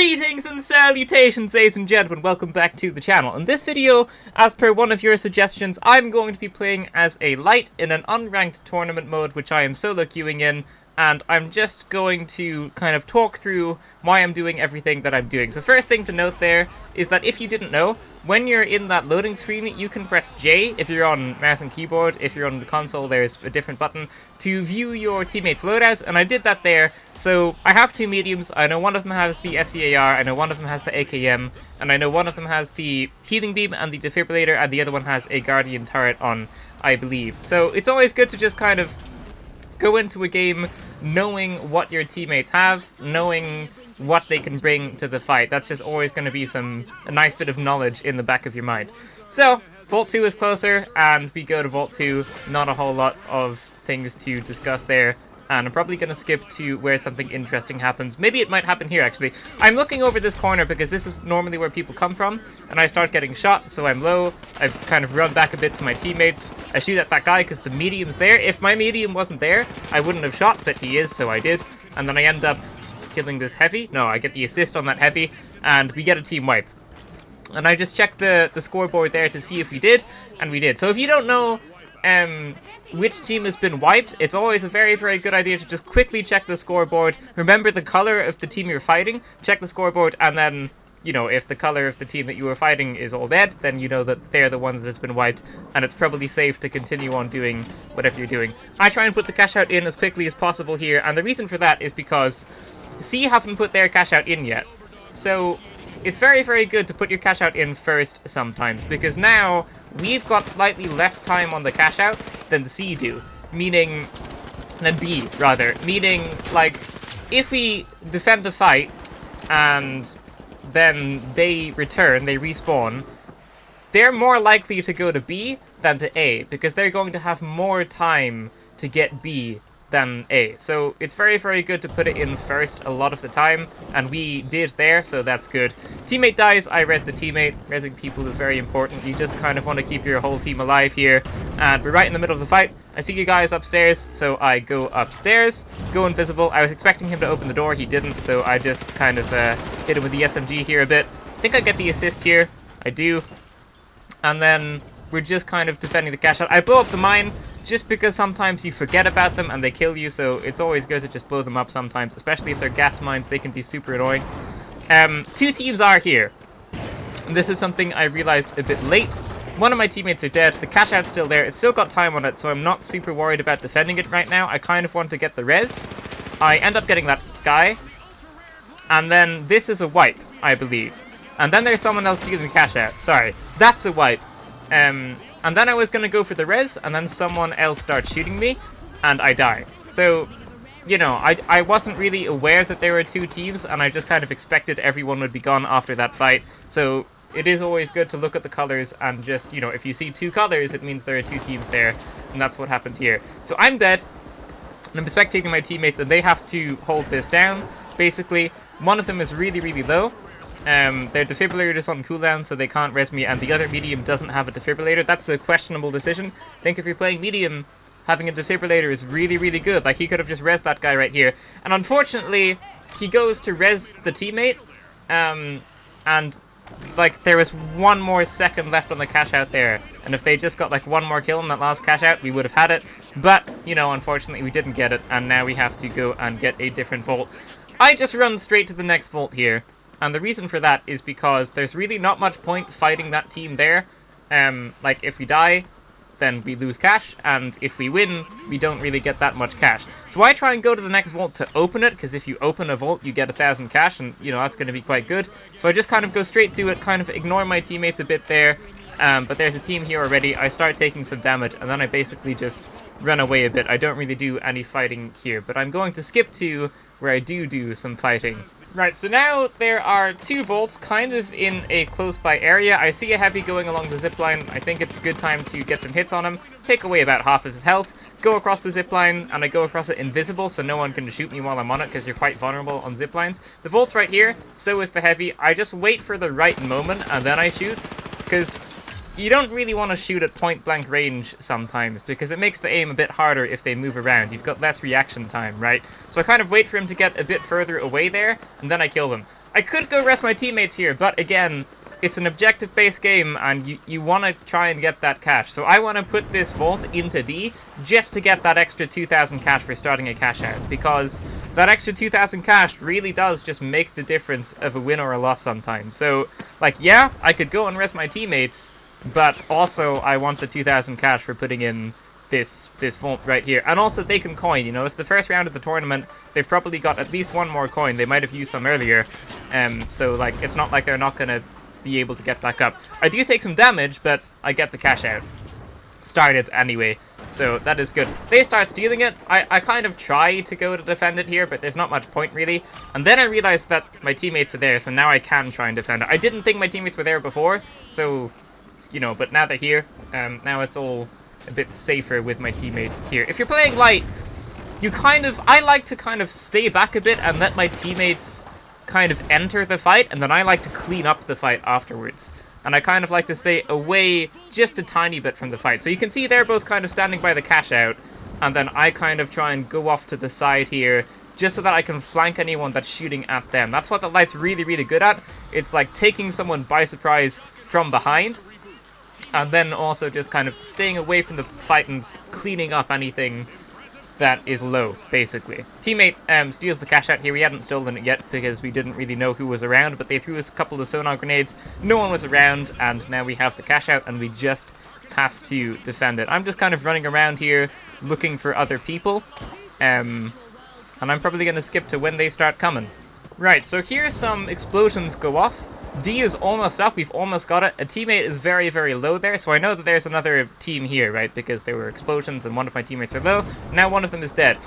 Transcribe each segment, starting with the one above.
Greetings and salutations, ladies and gentlemen, welcome back to the channel. In this video, as per one of your suggestions, I'm going to be playing as a light in an unranked tournament mode, which I am solo queuing in, and I'm just going to kind of talk through why I'm doing everything that I'm doing. So first thing to note there is that if you didn't know, when you're in that loading screen, you can press J if you're on mouse and keyboard. If you're on the console, there's a different button to view your teammates' loadouts, and I did that there. So I have two mediums. I know one of them has the FCAR, I know one of them has the AKM, and I know one of them has the healing beam and the defibrillator, and the other one has a guardian turret on, I believe. So it's always good to just kind of go into a game knowing what your teammates have, knowing what they can bring to the fight. That's just always going to be a nice bit of knowledge in the back of your mind. So, Vault 2 is closer, and we go to Vault 2. Not a whole lot of things to discuss there, and I'm probably going to skip to where something interesting happens. Maybe it might happen here, actually. I'm looking over this corner because this is normally where people come from, and I start getting shot, so I'm low. I kind of run back a bit to my teammates. I shoot at that guy because the medium's there. If my medium wasn't there, I wouldn't have shot, but he is, so I did. And then I end up killing this heavy. No, I get the assist on that heavy, and we get a team wipe. And I just checked the scoreboard there to see if we did, and we did. So if you don't know which team has been wiped, it's always a very, very good idea to just quickly check the scoreboard. Remember the color of the team you're fighting, check the scoreboard, and then, you know, if the color of the team that you were fighting is all dead, then you know that they're the one that has been wiped, and it's probably safe to continue on doing whatever you're doing. I try and put the cash out in as quickly as possible here, and the reason for that is because C haven't put their cash out in yet. So it's very, very good to put your cash out in first sometimes, because now we've got slightly less time on the cash out than C do, meaning, than B rather, meaning like if we defend the fight and then they return, they respawn, they're more likely to go to B than to A, because they're going to have more time to get B than A. So it's very, very good to put it in first a lot of the time, and we did there, so that's good. Teammate dies, I res the teammate. Resing people is very important. You just kind of want to keep your whole team alive here, and we're right in the middle of the fight. I see you guys upstairs, so I go upstairs, go invisible. I was expecting him to open the door, he didn't, so I just kind of hit him with the SMG here a bit. I think I get the assist here. I do. And then we're just kind of defending the cash out. I blow up the mine, just because sometimes you forget about them and they kill you, so it's always good to just blow them up sometimes, especially if they're gas mines. They can be super annoying. Two teams are here, and this is something I realized a bit late. One of my teammates are dead, the cash out's still there, it's still got time on it, so I'm not super worried about defending it right now. I kind of want to get the res. I end up getting that guy, and then this is a wipe, I believe. And then there's someone else stealing the cash out. Sorry, that's a wipe. And then I was going to go for the res, and then someone else starts shooting me, and I die. So, you know, I wasn't really aware that there were two teams, and I just kind of expected everyone would be gone after that fight. So it is always good to look at the colors and just, you know, if you see two colors, it means there are two teams there, and that's what happened here. So I'm dead, and I'm spectating my teammates, and they have to hold this down. Basically, one of them is really, really low. Their defibrillator is on cooldown, so they can't res me, and the other medium doesn't have a defibrillator. That's a questionable decision. I think if you're playing medium, having a defibrillator is really, really good. Like, he could have just res that guy right here. And unfortunately, he goes to res the teammate, and, like, there was one more second left on the cash out there. And if they just got, like, one more kill on that last cash out, we would have had it. But, you know, unfortunately, we didn't get it, and now we have to go and get a different vault. I just run straight to the next vault here. And the reason for that is because there's really not much point fighting that team there. Like, if we die, then we lose cash, and if we win, we don't really get that much cash. So I try and go to the next vault to open it, because if you open a vault, you get 1,000 cash, and, you know, that's going to be quite good. So I just kind of go straight to it, kind of ignore my teammates a bit there. But there's a team here already. I start taking some damage, and then I basically just run away a bit. I don't really do any fighting here, but I'm going to skip to where I do some fighting. Right, so now there are two vaults kind of in a close-by area. I see a heavy going along the zipline. I think it's a good time to get some hits on him, take away about half of his health, go across the zipline, and I go across it invisible so no one can shoot me while I'm on it, because you're quite vulnerable on ziplines. The vault's right here, so is the heavy. I just wait for the right moment, and then I shoot, because you don't really want to shoot at point-blank range sometimes, because it makes the aim a bit harder if they move around. You've got less reaction time, right? So I kind of wait for him to get a bit further away there, and then I kill them. I could go rest my teammates here, but again, it's an objective-based game, and you want to try and get that cash. So I want to put this vault into D just to get that extra 2,000 cash for starting a cash out, because that extra 2,000 cash really does just make the difference of a win or a loss sometimes. So, like, yeah, I could go and rest my teammates, but also I want the 2,000 cash for putting in this vault right here. And also they can coin, you know, it's the first round of the tournament. They've probably got at least one more coin. They might have used some earlier. So, like, it's not like they're not going to be able to get back up. I do take some damage, but I get the cash out. Started anyway, so that is good. They start stealing it. I kind of try to go to defend it here, but there's not much point really. And then I realized that my teammates are there, so now I can try and defend it. I didn't think my teammates were there before, so, you know, but now they're here. Now it's all a bit safer with my teammates here. If you're playing light, I like to kind of stay back a bit and let my teammates kind of enter the fight, and then I like to clean up the fight afterwards. And I kind of like to stay away just a tiny bit from the fight. So you can see they're both kind of standing by the cash out, and then I kind of try and go off to the side here just so that I can flank anyone that's shooting at them. That's what the light's really, really good at. It's like taking someone by surprise from behind, and then also just kind of staying away from the fight and cleaning up anything that is low, basically. Teammate steals the cash out here. We hadn't stolen it yet because we didn't really know who was around, but they threw us a couple of sonar grenades. No one was around, and now we have the cash out, and we just have to defend it. I'm just kind of running around here looking for other people, and I'm probably going to skip to when they start coming. Right, so here some explosions go off. D is almost up. We've almost got it. A teammate is very, very low there, so I know that there's another team here, right? Because there were explosions and one of my teammates are low. Now one of them is dead.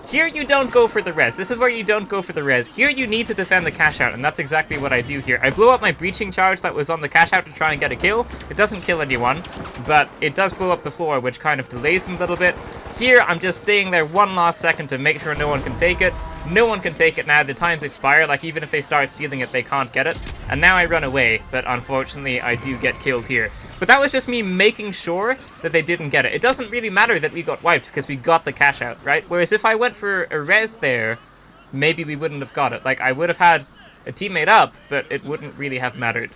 Here you don't go for the res. This is where you don't go for the res. Here you need to defend the cash out, and that's exactly what I do here. I blow up my breaching charge that was on the cash out to try and get a kill. It doesn't kill anyone, but it does blow up the floor, which kind of delays them a little bit. Here, I'm just staying there one last second to make sure no one can take it. No one can take it now. The times expire. Like, even if they start stealing it, they can't get it. And now I run away, but unfortunately, I do get killed here. But that was just me making sure that they didn't get it. It doesn't really matter that we got wiped because we got the cash out, right? Whereas if I went for a res there, maybe we wouldn't have got it. Like, I would have had a teammate up, but it wouldn't really have mattered.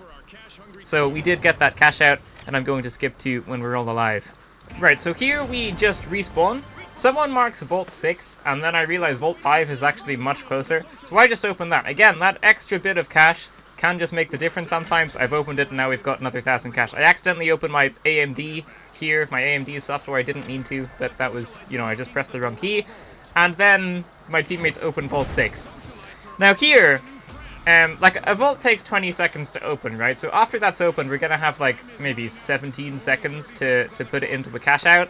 So we did get that cash out, and I'm going to skip to when we're all alive. Right, so here we just respawn. Someone marks Vault 6, and then I realize Vault 5 is actually much closer. So I just open that. Again, that extra bit of cash can just make the difference sometimes. I've opened it, and now we've got another 1,000 cash. I accidentally opened my AMD here, my AMD software. I didn't mean to, but that was, you know, I just pressed the wrong key. And then my teammates open Vault 6. Now here, like, a vault takes 20 seconds to open, right? So after that's open, we're gonna have, like, maybe 17 seconds to put it into a cash out.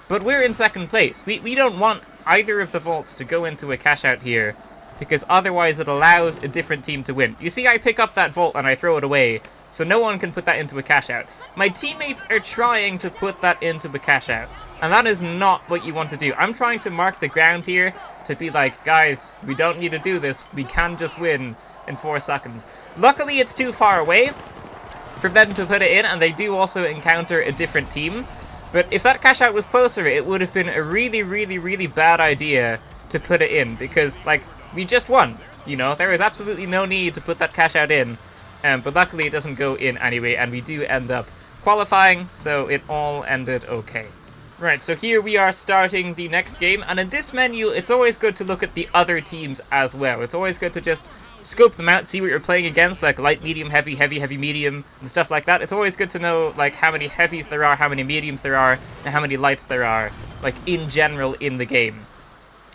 But we're in second place. We don't want either of the vaults to go into a cash out here, because otherwise it allows a different team to win. You see, I pick up that vault and I throw it away, so no one can put that into a cash out. My teammates are trying to put that into a cash out, and that is not what you want to do. I'm trying to mark the ground here to be like, guys, we don't need to do this. We can just win in 4 seconds. Luckily, it's too far away for them to put it in, and they do also encounter a different team. But if that cash out was closer, it would have been a really, really, really bad idea to put it in, because, like, we just won. You know, there is absolutely no need to put that cash out in, but luckily it doesn't go in anyway, and we do end up qualifying, so it all ended okay. Right, so here we are starting the next game, and in this menu, it's always good to look at the other teams as well. It's always good to just scope them out, see what you're playing against, like light, medium, heavy, heavy, heavy, medium, and stuff like that. It's always good to know, like, how many heavies there are, how many mediums there are, and how many lights there are, like, in general in the game.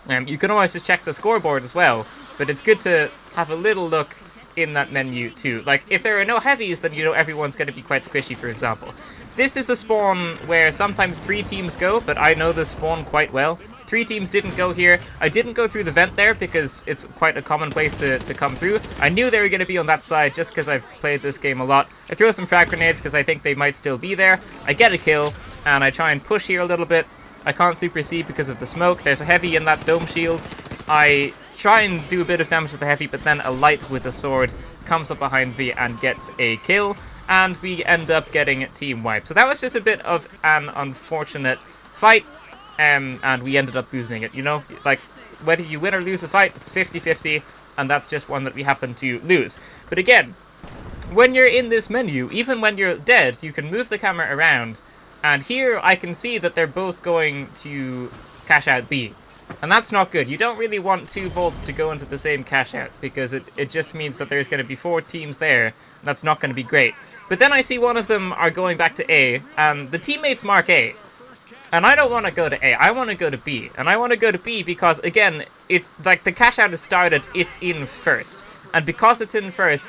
You can always just check the scoreboard as well, but it's good to have a little look in that menu too. Like, if there are no heavies, then you know everyone's going to be quite squishy, for example. This is a spawn where sometimes 3 teams go, but I know this spawn quite well. 3 teams didn't go here. I didn't go through the vent there because it's quite a common place to come through. I knew they were going to be on that side just because I've played this game a lot. I throw some frag grenades because I think they might still be there. I get a kill, and I try and push here a little bit. I can't super see because of the smoke. There's a heavy in that dome shield. I try and do a bit of damage to the heavy, but then a light with a sword comes up behind me and gets a kill, and we end up getting team wipe. So that was just a bit of an unfortunate fight, and we ended up losing it, you know? Like, whether you win or lose a fight, it's 50-50. and that's just one that we happen to lose. But again, when you're in this menu, even when you're dead, you can move the camera around, and here I can see that they're both going to cash out B. And that's not good. You don't really want 2 vaults to go into the same cash out, because it just means that there's going to be 4 teams there, and that's not going to be great. But then I see one of them are going back to A, and the teammates mark A. And I don't want to go to A, I want to go to B. And I want to go to B because, again, it's like the cash out is started, it's in first. And because it's in first,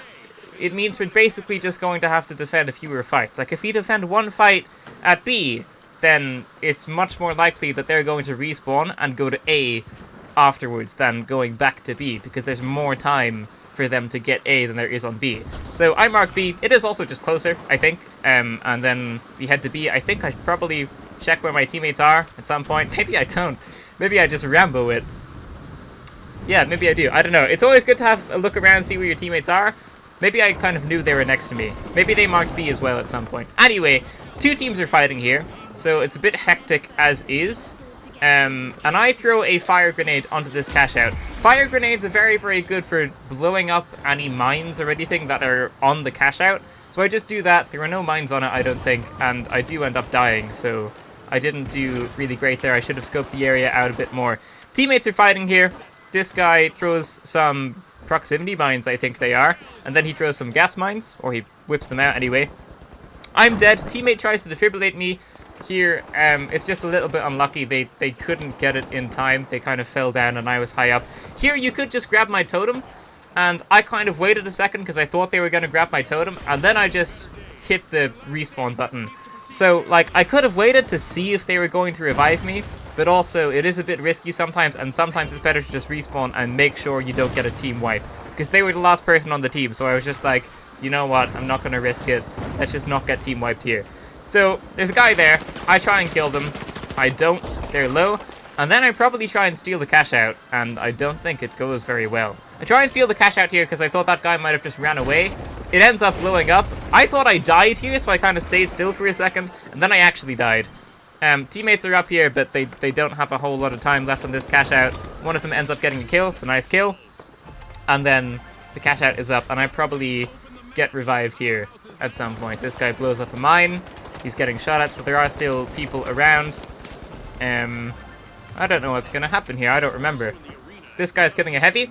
it means we're basically just going to have to defend fewer fights. Like, if we defend 1 fight at B, then it's much more likely that they're going to respawn and go to A afterwards than going back to B, because there's more time for them to get A than there is on B. So I mark B. It is also just closer, I think. And then we head to B. I think I should probably check where my teammates are at some point. Maybe I don't. Maybe I just Rambo it. Yeah, maybe I do. I don't know. It's always good to have a look around and see where your teammates are. Maybe I kind of knew they were next to me. Maybe they marked B as well at some point. Anyway, 2 teams are fighting here, so it's a bit hectic as is. And I throw a fire grenade onto this cash out. Fire grenades are very, very good for blowing up any mines or anything that are on the cash out. So I just do that. There are no mines on it, I don't think, and I do end up dying, so I didn't do really great there. I should have scoped the area out a bit more. Teammates are fighting here. This guy throws some proximity mines, I think they are, and then he throws some gas mines, or he whips them out anyway. I'm dead. Teammate tries to defibrillate me. Here, it's just a little bit unlucky. They couldn't get it in time. They kind of fell down and I was high up. Here, you could just grab my totem, and I kind of waited a second because I thought they were going to grab my totem, and then I just hit the respawn button. So, like, I could have waited to see if they were going to revive me, but also it is a bit risky sometimes, and sometimes it's better to just respawn and make sure you don't get a team wipe. Because they were the last person on the team, so I was just like, you know what, I'm not going to risk it. Let's just not get team wiped here. So, there's a guy there. I try and kill them. I don't. They're low. And then I probably try and steal the cash out, and I don't think it goes very well. I try and steal the cash out here because I thought that guy might have just ran away. It ends up blowing up. I thought I died here, so I kind of stayed still for a second, and then I actually died. Teammates are up here, but they don't have a whole lot of time left on this cash out. One of them ends up getting a kill. It's a nice kill. And then the cash out is up, and I probably get revived here at some point. This guy blows up a mine. He's getting shot at, so there are still people around. I don't know what's going to happen here. I don't remember. This guy's getting a heavy.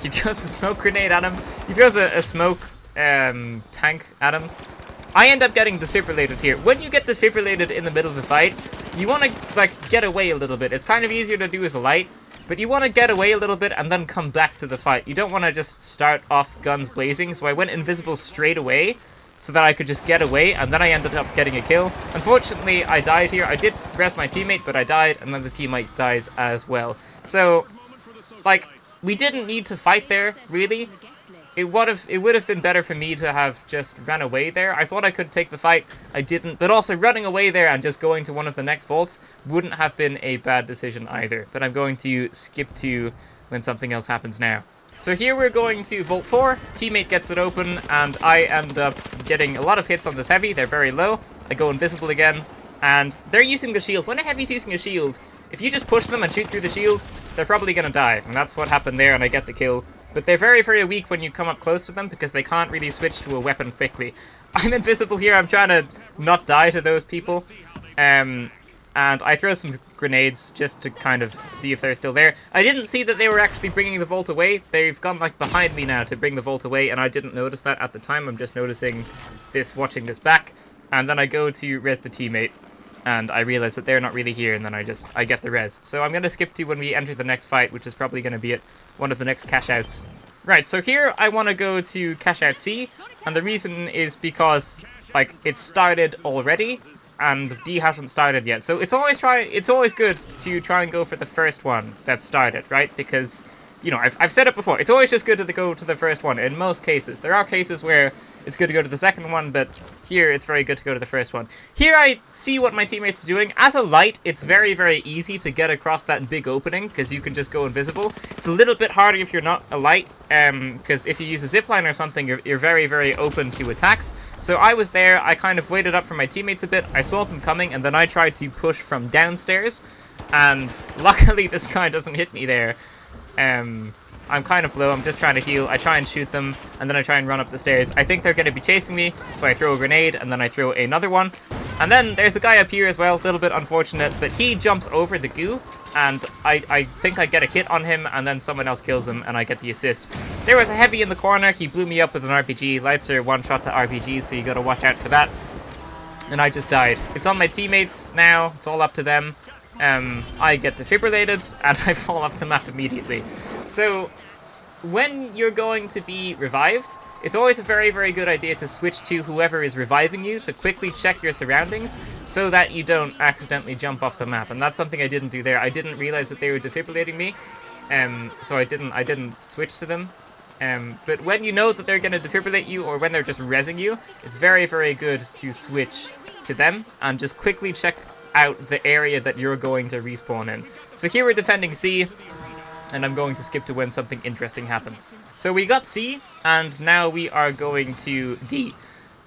He throws a smoke grenade at him. He throws a smoke tank at him. I end up getting defibrillated here. When you get defibrillated in the middle of the fight, you want to, like, get away a little bit. It's kind of easier to do as a light, but you want to get away a little bit and then come back to the fight. You don't want to just start off guns blazing, so I went invisible straight away so that I could just get away, and then I ended up getting a kill. Unfortunately, I died here. I did rest my teammate, but I died, and then the teammate dies as well. So, like, we didn't need to fight there, really. It would have been better for me to have just run away there. I thought I could take the fight. I didn't. But also, running away there and just going to one of the next vaults wouldn't have been a bad decision either. But I'm going to skip to when something else happens now. So here we're going to Vault 4, teammate gets it open, and I end up getting a lot of hits on this heavy. They're very low. I go invisible again, and they're using the shield. When a heavy's using a shield, if you just push them and shoot through the shield, they're probably going to die, and that's what happened there, and I get the kill. But they're very, very weak when you come up close to them, because they can't really switch to a weapon quickly. I'm invisible here. I'm trying to not die to those people. And I throw some grenades just to kind of see if they're still there. I didn't see that they were actually bringing the vault away. They've gone, like, behind me now to bring the vault away, and I didn't notice that at the time. I'm just noticing this, watching this back. And then I go to res the teammate, and I realize that they're not really here, and then I get the res. So I'm going to skip to when we enter the next fight, which is probably going to be at one of the next cash outs. Right, so here I want to go to cash out C, and the reason is because, like, it started already, and D hasn't started yet. So it's always good to try and go for the first one that started, right? Because, you know, I've said it before, it's always just good to go to the first one in most cases. There are cases where it's good to go to the second one, but here it's very good to go to the first one. Here I see what my teammates are doing. As a light, it's very, very easy to get across that big opening, because you can just go invisible. It's a little bit harder if you're not a light, because if you use a zipline or something, you're very, very open to attacks. So I was there, I kind of waited up for my teammates a bit, I saw them coming, and then I tried to push from downstairs, and luckily this guy doesn't hit me there. I'm kind of low. I'm just trying to heal. I try and shoot them, and then I try and run up the stairs. I think they're going to be chasing me, so I throw a grenade, and then I throw another one. And then there's a guy up here as well, a little bit unfortunate, but he jumps over the goo, and I think I get a hit on him, and then someone else kills him, and I get the assist. There was a heavy in the corner. He blew me up with an RPG. Lights are one shot to RPGs, so you got to watch out for that. And I just died. It's on my teammates now. It's all up to them. I get defibrillated, and I fall off the map immediately. So, when you're going to be revived, it's always a very, very good idea to switch to whoever is reviving you to quickly check your surroundings so that you don't accidentally jump off the map. And that's something I didn't do there. I didn't realize that they were defibrillating me, so I didn't switch to them. But when you know that they're going to defibrillate you or when they're just rezzing you, it's very, very good to switch to them and just quickly check out the area that you're going to respawn in. So here we're defending C, and I'm going to skip to when something interesting happens. So we got C, and now we are going to D.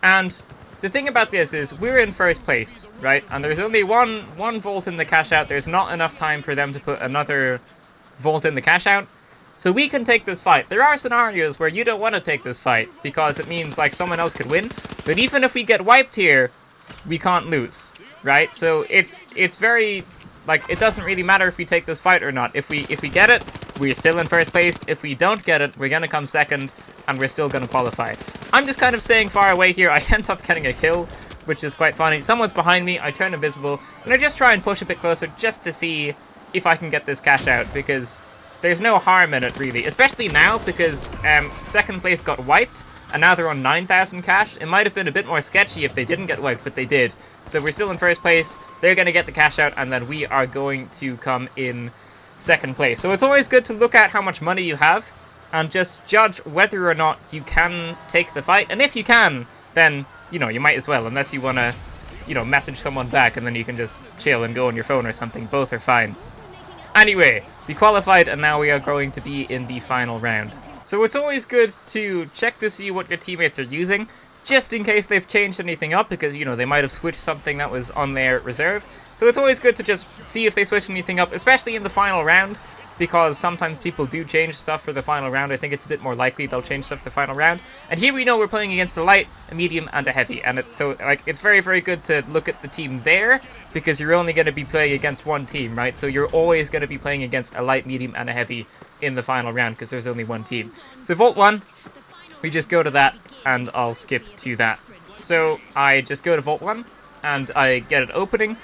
And the thing about this is we're in first place, right? And there's only one vault in the cash out. There's not enough time for them to put another vault in the cash out. So we can take this fight. There are scenarios where you don't want to take this fight because it means like someone else could win. But even if we get wiped here, we can't lose, right? So it's very, like, it doesn't really matter if we take this fight or not. If we get it, we're still in first place. If we don't get it, we're going to come second, and we're still going to qualify. I'm just kind of staying far away here. I end up getting a kill, which is quite funny. Someone's behind me. I turn invisible, and I just try and push a bit closer just to see if I can get this cash out, because there's no harm in it, really. Especially now, because second place got wiped, and now they're on 9,000 cash. It might have been a bit more sketchy if they didn't get wiped, but they did. So we're still in first place. They're going to get the cash out, and then we are going to come in second place. So it's always good to look at how much money you have and just judge whether or not you can take the fight. And if you can, then, you know, you might as well, unless you want to, you know, message someone back and then you can just chill and go on your phone or something. Both are fine. Anyway, we qualified, and now we are going to be in the final round. So it's always good to check to see what your teammates are using, just in case they've changed anything up, because, you know, they might have switched something that was on their reserve. So it's always good to just see if they switch anything up, especially in the final round, because sometimes people do change stuff for the final round. I think it's a bit more likely they'll change stuff for the final round. And here we know we're playing against a light, a medium, and a heavy. And it's very, very good to look at the team there, because you're only going to be playing against one team, right? So you're always going to be playing against a light, medium, and a heavy in the final round, because there's only one team. So Vault 1, we just go to that, and I'll skip to that. So I just go to Vault 1, and I get it opening.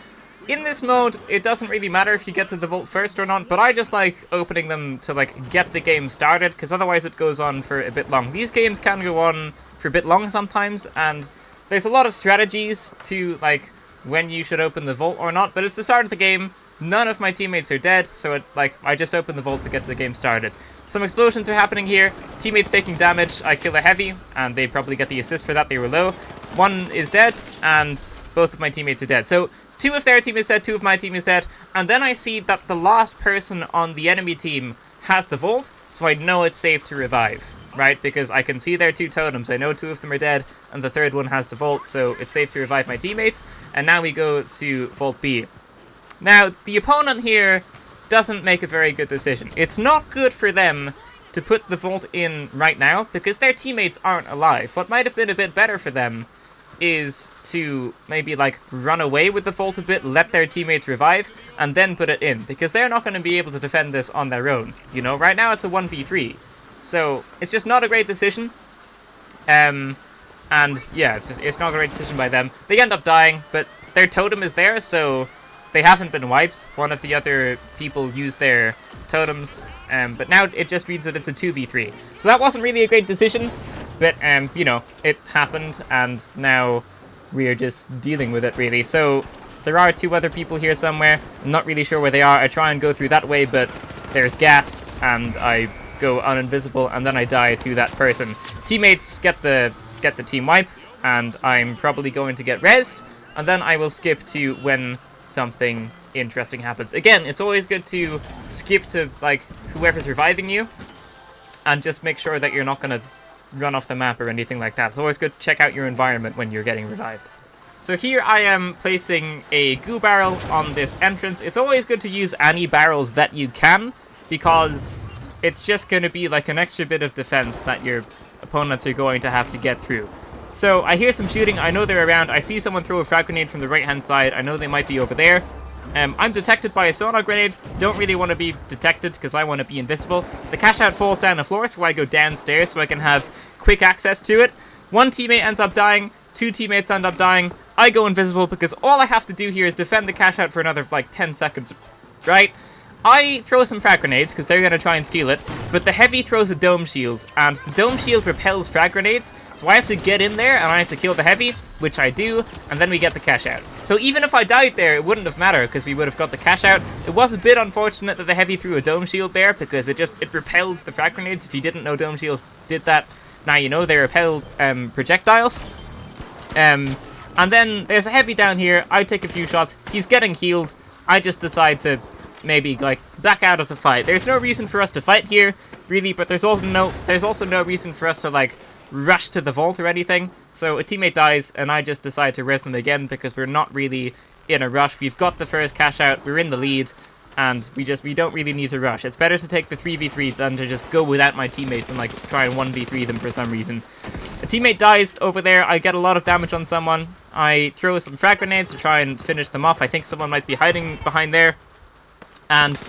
In this mode, it doesn't really matter if you get to the vault first or not, but I just like opening them to like get the game started, because otherwise it goes on for a bit long. These games can go on for a bit long sometimes, and there's a lot of strategies to like when you should open the vault or not, but it's the start of the game. None of my teammates are dead, so I just open the vault to get the game started. Some explosions are happening here, teammates taking damage. I kill a heavy, and they probably get the assist for that. They were low. One is dead, and both of my teammates are dead. So 2 of their team is dead, 2 of my team is dead, and then I see that the last person on the enemy team has the vault, so I know it's safe to revive, right? Because I can see their 2 totems, I know 2 of them are dead, and the third one has the vault, so it's safe to revive my teammates. And now we go to Vault B. Now, the opponent here doesn't make a very good decision. It's not good for them to put the vault in right now, because their teammates aren't alive. What might have been a bit better for them is to maybe like run away with the vault a bit, let their teammates revive, and then put it in, because they're not going to be able to defend this on their own. You know, right now it's a 1v3, so it's just not a great decision. And yeah, it's not a great decision by them. They end up dying, but their totem is there, so they haven't been wiped. One of the other people used their totems, but now it just means that it's a 2v3. So that wasn't really a great decision. But, you know, it happened, and now we are just dealing with it, really. So, there are 2 other people here somewhere. I'm not really sure where they are. I try and go through that way, but there's gas, and I go uninvisible, and then I die to that person. Teammates get the team wipe, and I'm probably going to get rezzed, and then I will skip to when something interesting happens. Again, it's always good to skip to, like, whoever's reviving you, and just make sure that you're not going to run off the map or anything like that. It's always good to check out your environment when you're getting revived. So here I am placing a goo barrel on this entrance. It's always good to use any barrels that you can, because it's just going to be like an extra bit of defense that your opponents are going to have to get through. So I hear some shooting. I know they're around. I see someone throw a frag grenade from the right-hand side. I know they might be over there. I'm detected by a sonar grenade. Don't really want to be detected because I want to be invisible. The cashout falls down the floor, so I go downstairs so I can have quick access to it. One teammate ends up dying. Two teammates end up dying. I go invisible because all I have to do here is defend the cashout for another, like, 10 seconds, right? I throw some frag grenades because they're going to try and steal it, but the heavy throws a dome shield, and the dome shield repels frag grenades, so I have to get in there and I have to kill the heavy, which I do, and then we get the cash out. So even if I died there, it wouldn't have mattered because we would have got the cash out. It was a bit unfortunate that the heavy threw a dome shield there because it repels the frag grenades. If you didn't know dome shields did that, now you know they repel projectiles. And then there's a heavy down here. I take a few shots. He's getting healed. I just decide to maybe like back out of the fight. There's no reason for us to fight here, really, but there's also no reason for us to like rush to the vault or anything. So a teammate dies, and I just decide to res them again because we're not really in a rush. We've got the first cash out. We're in the lead, and we don't really need to rush. It's better to take the 3v3 than to just go without my teammates and like try and 1v3 them for some reason. A teammate dies over there. I get a lot of damage on someone. I throw some frag grenades to try and finish them off. I think someone might be hiding behind there. And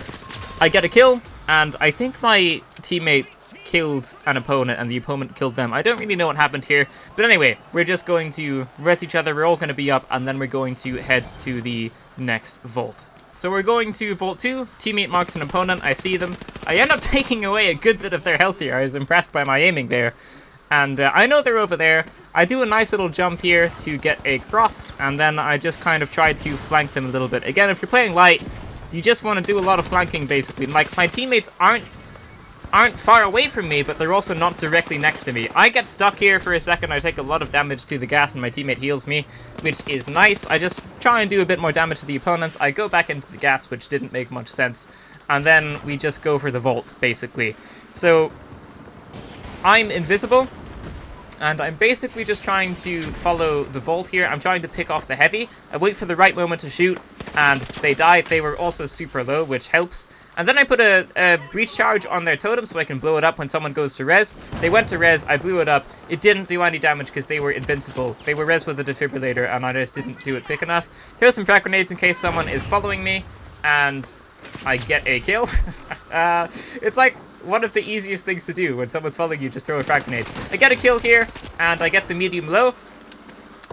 I get a kill, and I think my teammate killed an opponent, and the opponent killed them. I don't really know what happened here, but anyway, we're just going to res each other. We're all going to be up, and then we're going to head to the next vault. So we're going to Vault 2, teammate marks an opponent, I see them. I end up taking away a good bit of their health here. I was impressed by my aiming there. And I know they're over there. I do a nice little jump here to get a cross, and then I just kind of try to flank them a little bit. Again, if you're playing light, you just want to do a lot of flanking, basically. Like, my teammates aren't far away from me, but they're also not directly next to me. I get stuck here for a second. I take a lot of damage to the gas, and my teammate heals me, which is nice. I just try and do a bit more damage to the opponents. I go back into the gas, which didn't make much sense. And then we just go for the vault, basically. So, I'm invisible, and I'm basically just trying to follow the vault here. I'm trying to pick off the heavy. I wait for the right moment to shoot, and they died. They were also super low, which helps. And then I put a breach charge on their totem so I can blow it up when someone goes to res. They went to res, I blew it up. It didn't do any damage because they were invincible. They were res with a defibrillator, and I just didn't do it quick enough. Throw some frag grenades in case someone is following me, and I get a kill. It's like one of the easiest things to do when someone's following you, just throw a frag grenade. I get a kill here, and I get the medium low.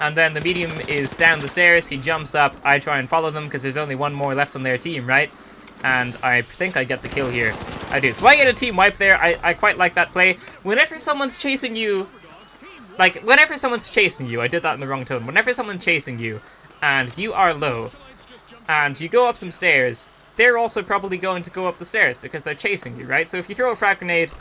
And then the medium is down the stairs, he jumps up, I try and follow them because there's only one more left on their team, right? And I think I get the kill here. I do. So I get a team wipe there. I quite like that play. Whenever someone's chasing you, I did that in the wrong tone. Whenever someone's chasing you, and you are low, and you go up some stairs, they're also probably going to go up the stairs because they're chasing you, right? So if you throw a frag grenade,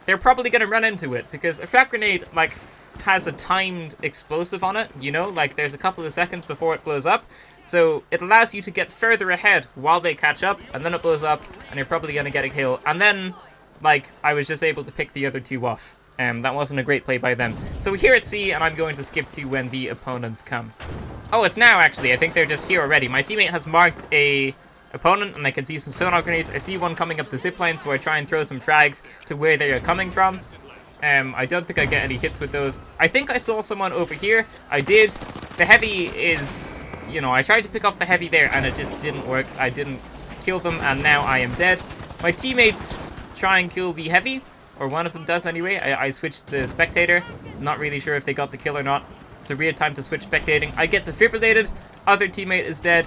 they're probably going to run into it because a frag grenade, like, has a timed explosive on it, you know? Like, there's a couple of seconds before it blows up. So it allows you to get further ahead while they catch up, and then it blows up, and you're probably going to get a kill. And then, like, I was just able to pick the other two off. That wasn't a great play by them. So we're here at C, and I'm going to skip to when the opponents come. Oh, it's now, actually. I think they're just here already. My teammate has marked a opponent, and I can see some sonar grenades. I see one coming up the zipline, so I try and throw some frags to where they are coming from. I don't think I get any hits with those. I think I saw someone over here. I did. The heavy is, you know, I tried to pick off the heavy there, and it just didn't work. I didn't kill them, and now I am dead. My teammates try and kill the heavy, or one of them does anyway. I switched the spectator. Not really sure if they got the kill or not. It's a weird time to switch spectating. I get defibrillated. Other teammate is dead.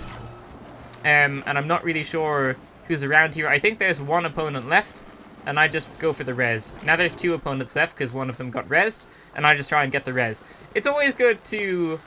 And I'm not really sure who's around here. I think there's one opponent left, and I just go for the res. Now there's two opponents left because one of them got resed, and I just try and get the res. It's always good to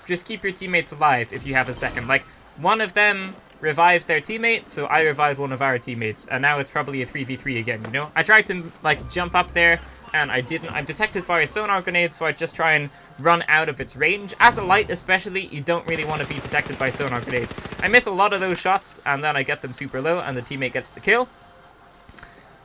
just keep your teammates alive if you have a second. Like, one of them revived their teammate, so I revived one of our teammates, and now it's probably a 3v3 again, you know? I tried to, like, jump up there, and I didn't. I'm detected by a sonar grenade, so I just try and run out of its range. As a light especially, you don't really want to be detected by sonar grenades. I miss a lot of those shots, and then I get them super low, and the teammate gets the kill.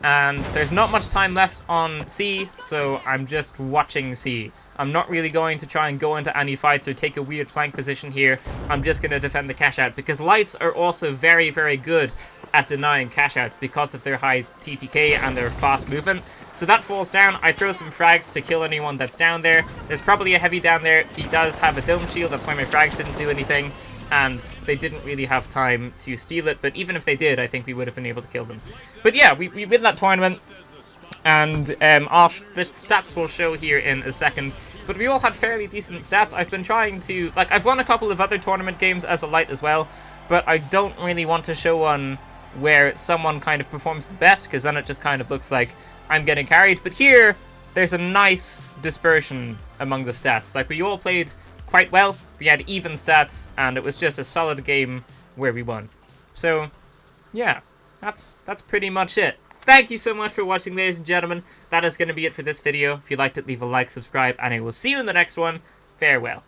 And there's not much time left on C, so I'm just watching C. I'm not really going to try and go into any fights or take a weird flank position here. I'm just going to defend the cash out, because lights are also very, very good at denying cashouts because of their high TTK and their fast movement. So that falls down. I throw some frags to kill anyone that's down there. There's probably a heavy down there. He does have a dome shield, that's why my frags didn't do anything. And they didn't really have time to steal it, but even if they did, I think we would have been able to kill them. But yeah, we win that tournament. And the stats will show here in a second. But we all had fairly decent stats. I've been trying to... Like, I've won a couple of other tournament games as a light as well. But I don't really want to show one where someone kind of performs the best, because then it just kind of looks like I'm getting carried. But here, there's a nice dispersion among the stats. Like, we all played quite well. We had even stats, and it was just a solid game where we won. So, yeah, that's pretty much it. Thank you so much for watching, ladies and gentlemen. That is going to be it for this video. If you liked it, leave a like, subscribe, and I will see you in the next one. Farewell.